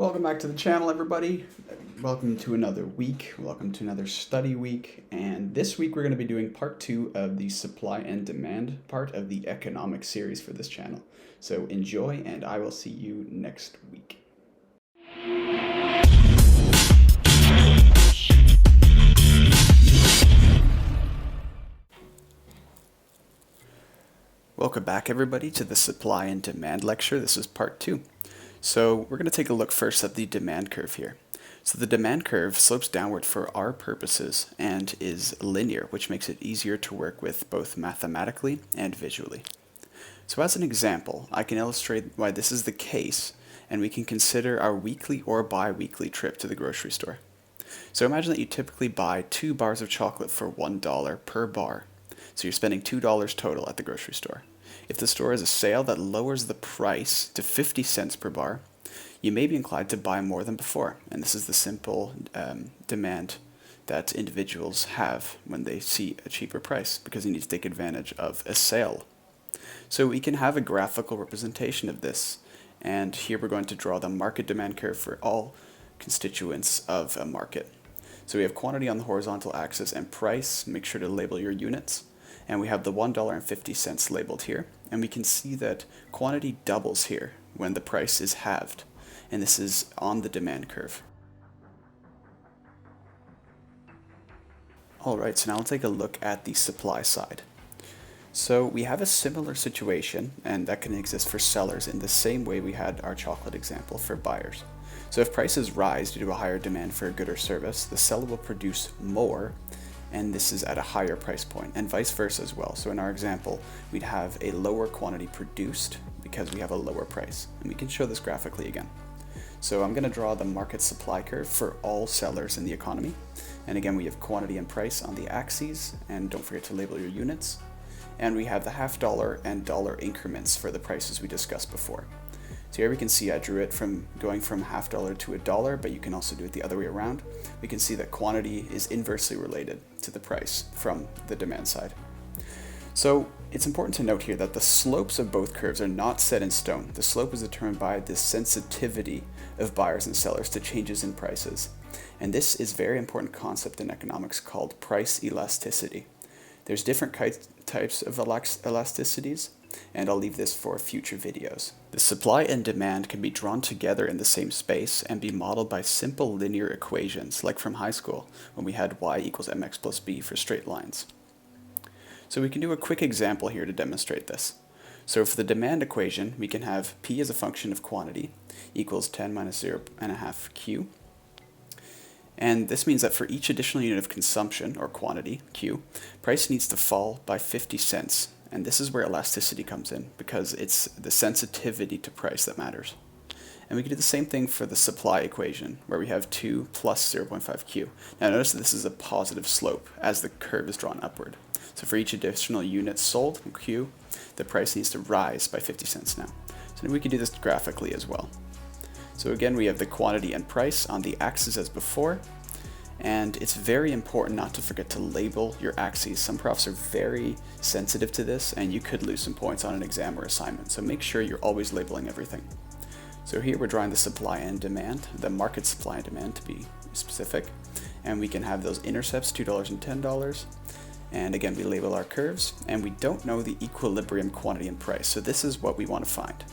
Welcome back to the channel, everybody. Welcome to another week. Welcome to another study week. And this week we're going to be doing part 2 of the supply and demand part of the economics series for this channel. So enjoy, and I will see you next week. Welcome back, everybody, to the supply and demand lecture. This is part 2. So we're going to take a look first at the demand curve here. So the demand curve slopes downward for our purposes and is linear, which makes it easier to work with both mathematically and visually. So as an example, I can illustrate why this is the case, and we can consider our weekly or bi-weekly trip to the grocery store. So imagine that you typically buy 2 bars of chocolate for $1 per bar. So you're spending $2 total at the grocery store. If the store has a sale that lowers the price to 50 cents per bar, you may be inclined to buy more than before. And this is the simple demand that individuals have when they see a cheaper price, because you need to take advantage of a sale. So we can have a graphical representation of this. And here we're going to draw the market demand curve for all constituents of a market. So we have quantity on the horizontal axis and price. Make sure to label your units. And we have the $1.50 labeled here. And we can see that quantity doubles here when the price is halved. And this is on the demand curve. Alright, so now we'll take a look at the supply side. So we have a similar situation, and that can exist for sellers in the same way we had our chocolate example for buyers. So if prices rise due to a higher demand for a good or service, the seller will produce more, and this is at a higher price point, and vice versa as well. So in our example, we'd have a lower quantity produced because we have a lower price. And we can show this graphically again. So I'm going to draw the market supply curve for all sellers in the economy. And again, we have quantity and price on the axes, and don't forget to label your units. And we have the $half and dollar increments for the prices we discussed before. So here we can see I drew it from going from $half to $1, but you can also do it the other way around. We can see that quantity is inversely related to the price from the demand side. So it's important to note here that the slopes of both curves are not set in stone. The slope is determined by the sensitivity of buyers and sellers to changes in prices. And this is a very important concept in economics called price elasticity. There's different types of elasticities, and I'll leave this for future videos. The supply and demand can be drawn together in the same space and be modeled by simple linear equations, like from high school, when we had y equals mx plus b for straight lines. So we can do a quick example here to demonstrate this. So for the demand equation, we can have p as a function of quantity equals 10 minus 0.5 q. And this means that for each additional unit of consumption, or quantity, q, price needs to fall by 50 cents. And this is where elasticity comes in, because it's the sensitivity to price that matters. And we can do the same thing for the supply equation, where we have 2 plus 0.5 q. Now notice that this is a positive slope as the curve is drawn upward. So for each additional unit sold, q, the price needs to rise by 50 cents now. So we can do this graphically as well. So again, we have the quantity and price on the axis as before. And it's very important not to forget to label your axes. Some profs are very sensitive to this, and you could lose some points on an exam or assignment. So make sure you're always labeling everything. So here we're drawing the supply and demand, the market supply and demand to be specific. And we can have those intercepts, $2 and $10. And again, we label our curves, and we don't know the equilibrium quantity and price. So this is what we want to find.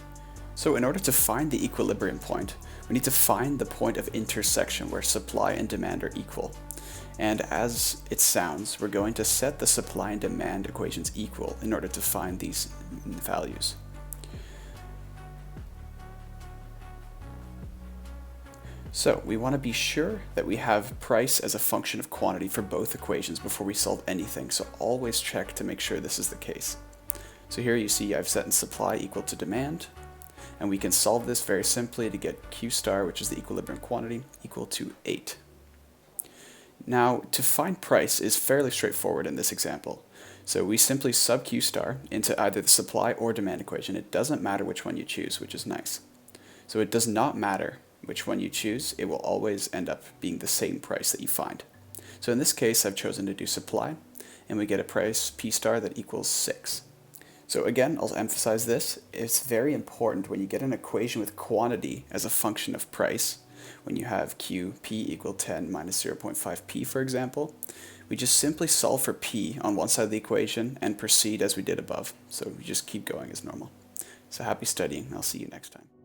So in order to find the equilibrium point, we need to find the point of intersection where supply and demand are equal. And as it sounds, we're going to set the supply and demand equations equal in order to find these values. So we want to be sure that we have price as a function of quantity for both equations before we solve anything. So always check to make sure this is the case. So here you see I've set in supply equal to demand. And we can solve this very simply to get Q star, which is the equilibrium quantity, equal to 8. Now, to find price is fairly straightforward in this example. So we simply sub Q star into either the supply or demand equation. It doesn't matter which one you choose, which is nice. So it does not matter which one you choose. It will always end up being the same price that you find. So in this case, I've chosen to do supply, and we get a price P star that equals 6. So again, I'll emphasize this. It's very important when you get an equation with quantity as a function of price, when you have QP equal 10 minus 0.5p, for example, we just simply solve for p on one side of the equation and proceed as we did above. So we just keep going as normal. So happy studying. I'll see you next time.